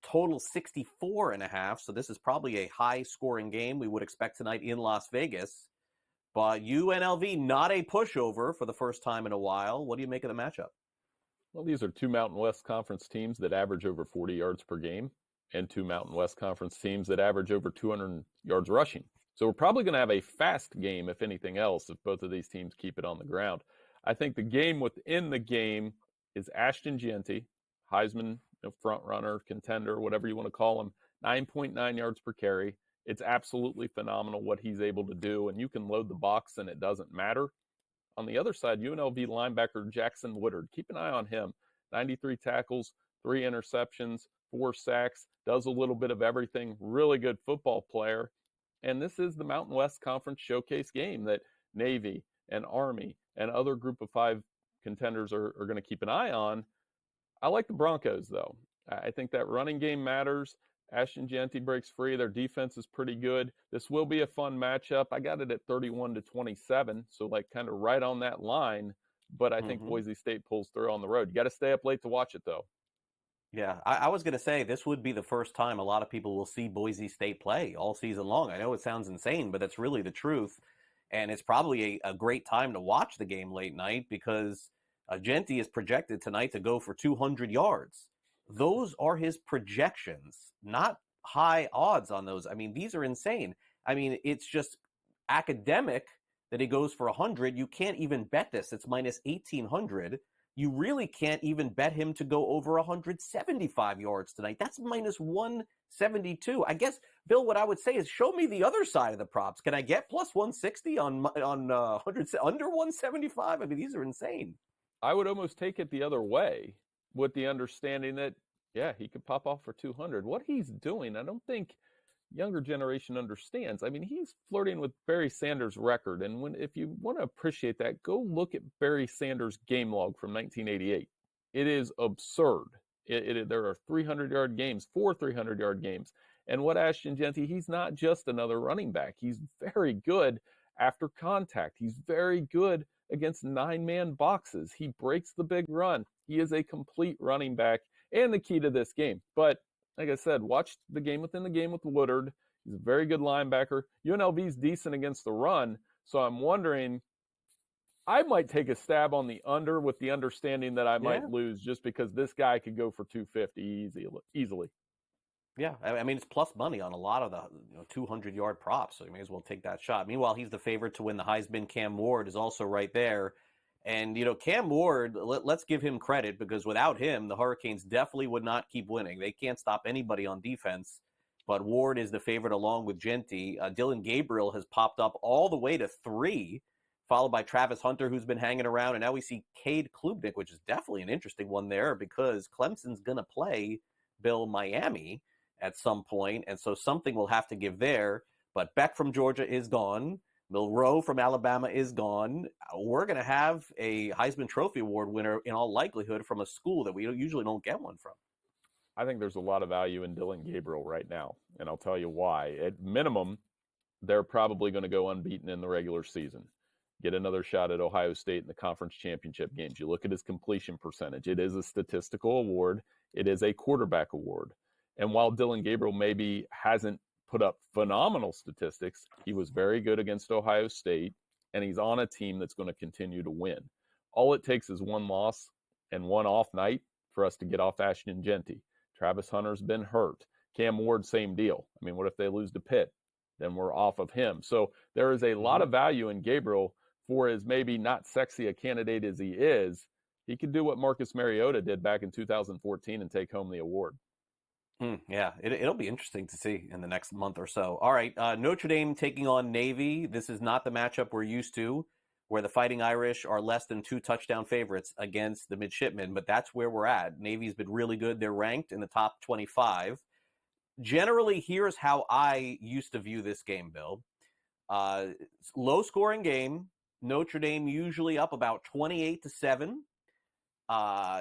Total 64.5. So this is probably a high-scoring game we would expect tonight in Las Vegas. But UNLV, not a pushover for the first time in a while. What do you make of the matchup? Well, these are two Mountain West Conference teams that average over 40 yards per game and two Mountain West Conference teams that average over 200 yards rushing. So we're probably going to have a fast game, if anything else, if both of these teams keep it on the ground. I think the game within the game is Ashton Jeanty, Heisman front runner, contender, whatever you want to call him, 9.9 yards per carry. It's absolutely phenomenal what he's able to do, and you can load the box and it doesn't matter. On the other side, UNLV linebacker Jackson Woodard. Keep an eye on him. 93 tackles, 3 interceptions, 4 sacks, does a little bit of everything. Really good football player. And this is the Mountain West Conference showcase game that Navy and Army and other Group of 5 contenders are going to keep an eye on. I like the Broncos, though. I think that running game matters. Ashton Jeanty breaks free. Their defense is pretty good. This will be a fun matchup. I got it at 31-27, so kind of right on that line. But I think Boise State pulls through on the road. You got to stay up late to watch it, though. Yeah, I was going to say this would be the first time a lot of people will see Boise State play all season long. I know it sounds insane, but that's really the truth. And it's probably a great time to watch the game late night because Jeanty is projected tonight to go for 200 yards. Those are his projections, not high odds on those. I mean, these are insane. I mean, it's just academic that he goes for 100. You can't even bet this. It's -1,800. You really can't even bet him to go over 175 yards tonight. That's -172. I guess, Bill, what I would say is show me the other side of the props. Can I get +160 on 100 under 175? I mean, these are insane. I would almost take it the other way with the understanding that, yeah, he could pop off for 200. What he's doing, I don't think younger generation understands. I mean, he's flirting with Barry Sanders' record. And if you want to appreciate that, go look at Barry Sanders' game log from 1988. It is absurd. There are 300-yard games, 4 300-yard games. And what Ashton Jeanty, he's not just another running back. He's very good after contact. He's very good against 9-man boxes. He breaks the big run. He is a complete running back and the key to this game. But like I said, watch the game within the game with Woodard. He's a very good linebacker. UNLV's decent against the run. So I'm wondering, I might take a stab on the under with the understanding that I might lose just because this guy could go for 250 easily. Yeah, I mean, it's plus money on a lot of the 200-yard props, so you may as well take that shot. Meanwhile, he's the favorite to win the Heisman. Cam Ward is also right there. And, Cam Ward, let's give him credit because without him, the Hurricanes definitely would not keep winning. They can't stop anybody on defense, but Ward is the favorite along with Jeanty. Dylan Gabriel has popped up all the way to 3, followed by Travis Hunter, who's been hanging around. And now we see Cade Klubnik, which is definitely an interesting one there because Clemson's going to play Bill Miami at some point, and so something will have to give there. But Beck from Georgia is gone. Milroe from Alabama is gone. We're going to have a Heisman Trophy Award winner in all likelihood from a school that we usually don't get one from. I think there's a lot of value in Dylan Gabriel right now, and I'll tell you why. At minimum, they're probably going to go unbeaten in the regular season. Get another shot at Ohio State in the conference championship games. You look at his completion percentage. It is a statistical award. It is a quarterback award. And while Dylan Gabriel maybe hasn't put up phenomenal statistics, he was very good against Ohio State, and he's on a team that's going to continue to win. All it takes is one loss and one off night for us to get off Ashton Jeanty. Travis Hunter's been hurt. Cam Ward, same deal. I mean, what if they lose to Pitt? Then we're off of him. So there is a lot of value in Gabriel for as maybe not sexy a candidate as he is. He could do what Marcus Mariota did back in 2014 and take home the award. Yeah, it'll be interesting to see in the next month or so. All right, Notre Dame taking on Navy. This is not the matchup we're used to, where the Fighting Irish are less than 2 touchdown favorites against the Midshipmen, but that's where we're at. Navy's been really good. They're ranked in the top 25. Generally, here's how I used to view this game, Bill. Low-scoring game. Notre Dame usually up about 28-7.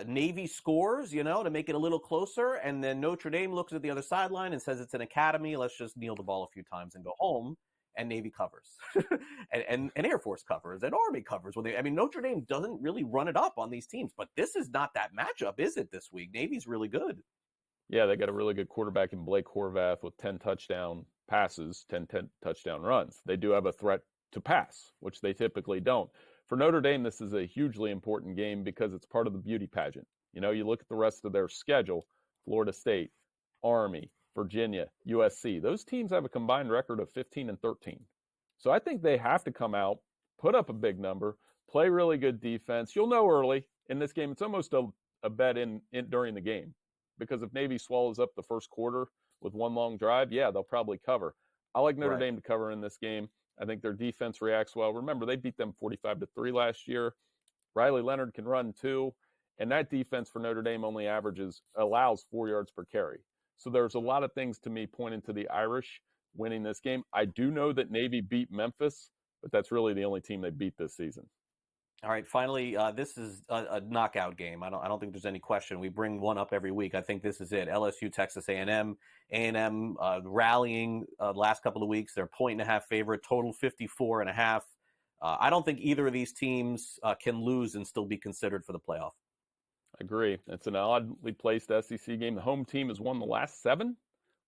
Navy scores, to make it a little closer, and then Notre Dame looks at the other sideline and says it's an academy. Let's just kneel the ball a few times and go home. And Navy covers, and Air Force covers, and Army covers. Notre Dame doesn't really run it up on these teams, but this is not that matchup, is it, this week? Navy's really good. Yeah, they got a really good quarterback in Blake Horvath with 10 touchdown passes, 10 touchdown runs. They do have a threat to pass, which they typically don't. For Notre Dame, this is a hugely important game because it's part of the beauty pageant. You look at the rest of their schedule, Florida State, Army, Virginia, USC. Those teams have a combined record of 15-13. So I think they have to come out, put up a big number, play really good defense. You'll know early in this game. It's almost a bet in during the game, because if Navy swallows up the first quarter with one long drive, yeah, they'll probably cover. I like Notre Dame to cover in this game. I think their defense reacts well. Remember, they beat them 45-3 last year. Riley Leonard can run too, and that defense for Notre Dame only allows 4 yards per carry. So there's a lot of things to me pointing to the Irish winning this game. I do know that Navy beat Memphis, but that's really the only team they beat this season. All right, finally, this is a knockout game. I don't think there's any question. We bring one up every week. I think this is it. LSU, Texas A&M. A&M rallying the last couple of weeks. They're 1.5 favorite, total 54.5. I don't think either of these teams can lose and still be considered for the playoff. I agree. It's an oddly placed SEC game. The home team has won the last 7.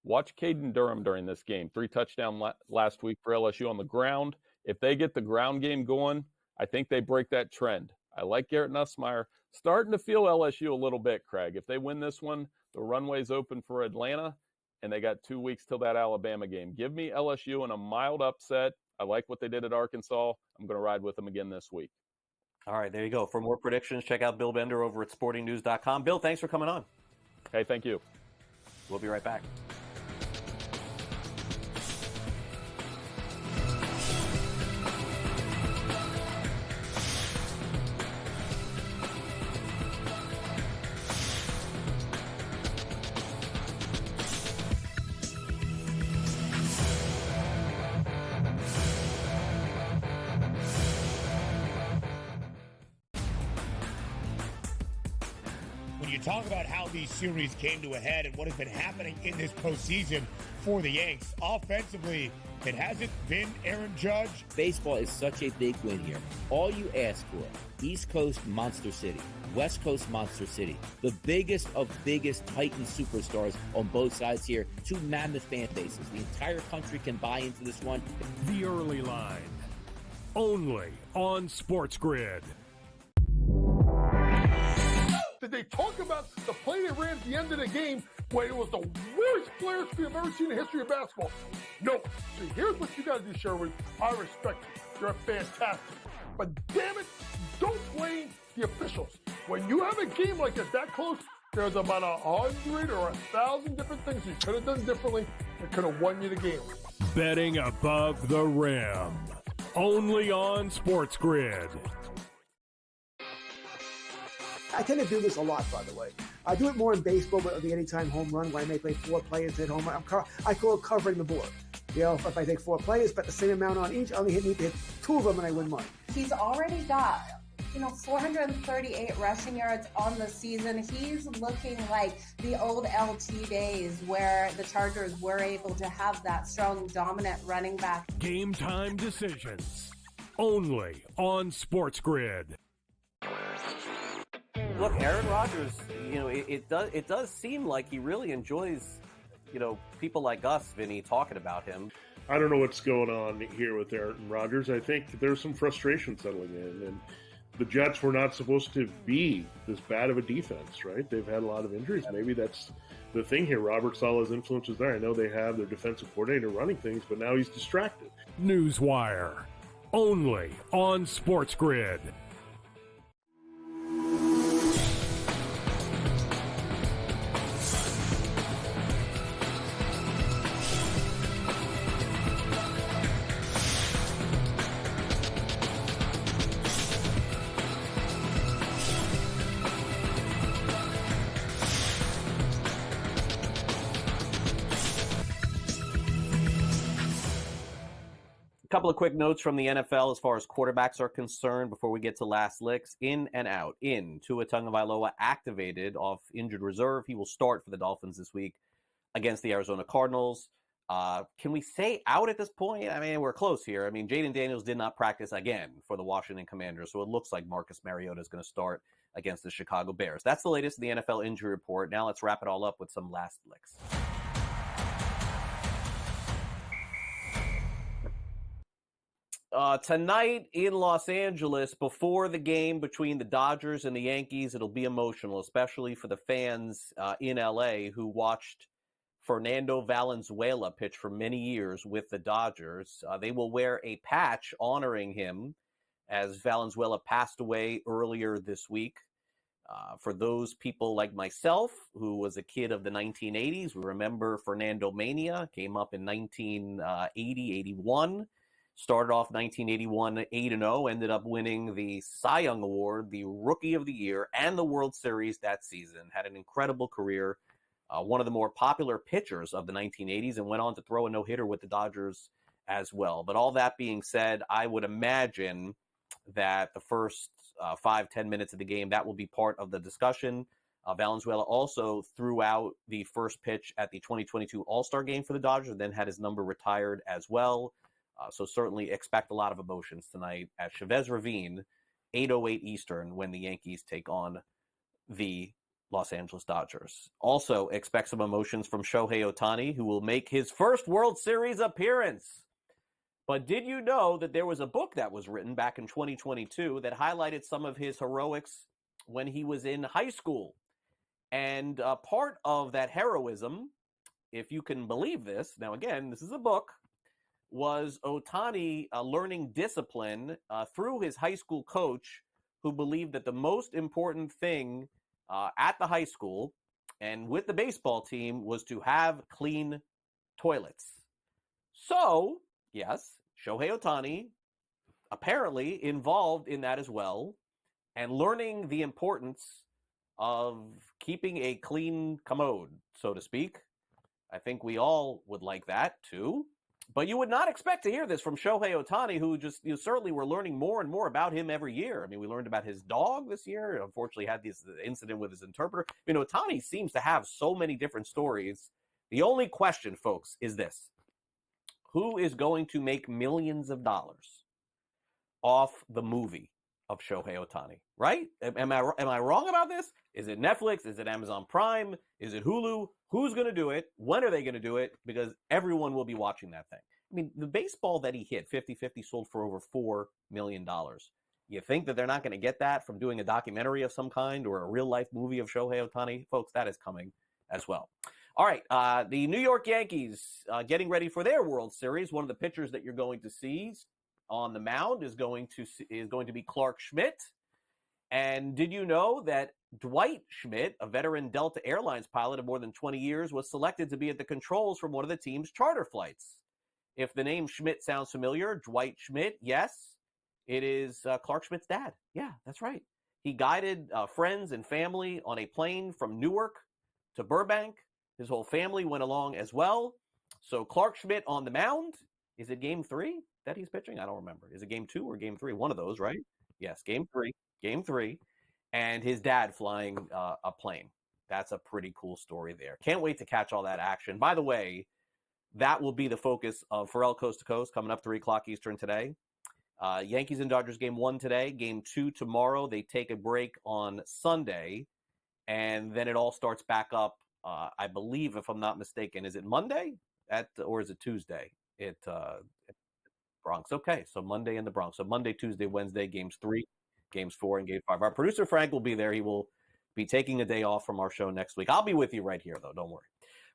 Watch Caden Durham during this game. 3 touchdowns last week for LSU on the ground. If they get the ground game going, I think they break that trend. I like Garrett Nussmeier. Starting to feel LSU a little bit, Craig. If they win this one, the runway's open for Atlanta, and they got 2 weeks till that Alabama game. Give me LSU in a mild upset. I like what they did at Arkansas. I'm going to ride with them again this week. All right, there you go. For more predictions, check out Bill Bender over at sportingnews.com. Bill, thanks for coming on. Hey, thank you. We'll be right back. Talk about how these series came to a head and what has been happening in this postseason for the Yanks. Offensively, it hasn't been Aaron Judge. Baseball is such a big win here. All you ask for, East Coast Monster City, West Coast Monster City, the biggest of biggest Titan superstars on both sides here, 2 mammoth fan bases. The entire country can buy into this one. The Early Line, only on Sports Grid. Did they talk about the play they ran at the end of the game when it was the worst players we've ever seen in the history of basketball? No. See, here's what you got to do, Sherwood. I respect you. You're fantastic. But damn it, don't blame the officials. When you have a game like that close, there's about 100 or 1,000 different things you could have done differently that could have won you the game. Betting above the rim, only on Sports Grid. I tend to do this a lot, by the way. I do it more in baseball with the anytime home run, where I may play 4 players at home. I call it covering the board. If I take 4 players, bet the same amount on each, I only need to hit 2 of them and I win money. He's already got 438 rushing yards on the season. He's looking like the old LT days where the Chargers were able to have that strong, dominant running back. Game time decisions, only on Sports Grid. Look, Aaron Rodgers, it does seem like he really enjoys, people like us, Vinny, talking about him. I don't know what's going on here with Aaron Rodgers. I think there's some frustration settling in, and the Jets were not supposed to be this bad of a defense, right? They've had a lot of injuries. Maybe that's the thing here. Robert Saleh's influence is there. I know they have their defensive coordinator running things, but now he's distracted. Newswire, only on Sports Grid. couple of quick notes from the NFL as far as quarterbacks are concerned before we get to last licks. In and out. In, Tua Tagovailoa activated off injured reserve. He will start for the Dolphins this week against the Arizona Cardinals. Can we say out at this point? I mean, we're close here. I mean, Jaden Daniels did not practice again for the Washington Commanders, so it looks like Marcus Mariota is going to start against the Chicago Bears. That's the latest in the NFL injury report. Now let's wrap it all up with some last licks. Tonight in Los Angeles, before the game between the Dodgers and the Yankees, it'll be emotional, especially for the fans in LA who watched Fernando Valenzuela pitch for many years with the Dodgers. They will wear a patch honoring him as Valenzuela passed away earlier this week. For those people like myself, who was a kid of the 1980s, we remember Fernando Mania, came up in 1980, 81. Started off 1981 8-0, ended up winning the Cy Young Award, the Rookie of the Year, and the World Series that season. Had an incredible career. One of the more popular pitchers of the 1980s, and went on to throw a no-hitter with the Dodgers as well. But all that being said, I would imagine that the first 5-10 minutes of the game, that will be part of the discussion. Valenzuela also threw out the first pitch at the 2022 All-Star game for the Dodgers, and then had his number retired as well. So certainly expect a lot of emotions tonight at Chavez Ravine, 8:08 Eastern, when the Yankees take on the Los Angeles Dodgers. Also expect some emotions from Shohei Ohtani, who will make his first World Series appearance. But did you know that there was a book that was written back in 2022 that highlighted some of his heroics when he was in high school? And part of that heroism, if you can believe this, now again, this is a book, was Ohtani learning discipline through his high school coach, who believed that the most important thing at the high school and with the baseball team was to have clean toilets. So, yes, Shohei Ohtani apparently involved in that as well, and learning the importance of keeping a clean commode, so to speak. I think we all would like that too. But you would not expect to hear this from Shohei Ohtani, who just certainly we're learning more and more about him every year. I mean, we learned about his dog this year. Unfortunately, had this incident with his interpreter. Ohtani seems to have so many different stories. The only question, folks, is this. Who is going to make millions of dollars off the movie of Shohei Ohtani, right? Am I wrong about this? Is it Netflix? Is it Amazon Prime? Is it Hulu? Who's going to do it? When are they going to do it? Because everyone will be watching that thing. I mean, the baseball that he hit, 50-50, sold for over $4 million. You think that they're not going to get that from doing a documentary of some kind or a real-life movie of Shohei Ohtani? Folks, that is coming as well. All right, the New York Yankees getting ready for their World Series. One of the pitchers that you're going to see on the mound is going to be Clark Schmidt. And did you know that Dwight Schmidt, a veteran Delta Airlines pilot of more than 20 years, was selected to be at the controls for one of the team's charter flights? If the name Schmidt sounds familiar, Dwight Schmidt, yes, it is Clark Schmidt's dad. Yeah, that's right. He guided friends and family on a plane from Newark to Burbank. His whole family went along as well. So Clark Schmidt on the mound. Is it game 3 that he's pitching? I don't remember. Is it game 2 or game 3? One of those, right? Yes, game 3. Game 3. And his dad flying a plane. That's a pretty cool story there. Can't wait to catch all that action. By the way, that will be the focus of Pharrell Coast to Coast coming up 3 o'clock Eastern today. Yankees and Dodgers game 1 today. Game 2 tomorrow. They take a break on Sunday. And then it all starts back up, I believe, if I'm not mistaken. Is it Monday or is it Tuesday? Bronx. Okay, so Monday in the Bronx. So Monday, Tuesday, Wednesday, games 3, games 4, and game 5. Our producer, Frank, will be there. He will be taking a day off from our show next week. I'll be with you right here, though. Don't worry.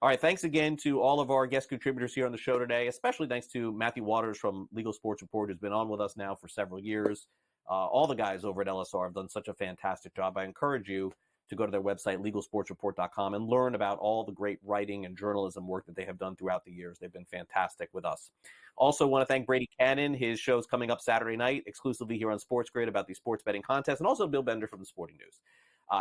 All right, thanks again to all of our guest contributors here on the show today, especially thanks to Matthew Waters from Legal Sports Report, who's been on with us now for several years. All the guys over at LSR have done such a fantastic job. I encourage you to go to their website, legalsportsreport.com, and learn about all the great writing and journalism work that they have done throughout the years. They've been fantastic with us. Also want to thank Brady Cannon. His show's coming up Saturday night exclusively here on Sports Grid about the sports betting contest, and also Bill Bender from the Sporting News.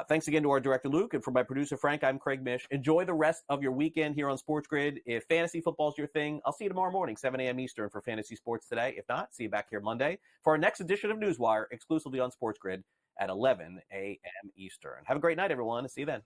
Thanks again to our director, Luke, and for my producer, Frank, I'm Craig Mish. Enjoy the rest of your weekend here on Sports Grid. If fantasy football is your thing, I'll see you tomorrow morning, 7 a.m. Eastern for Fantasy Sports Today. If not, see you back here Monday for our next edition of Newswire, exclusively on Sports Grid at 11 a.m. Eastern. Have a great night, everyone. See you then.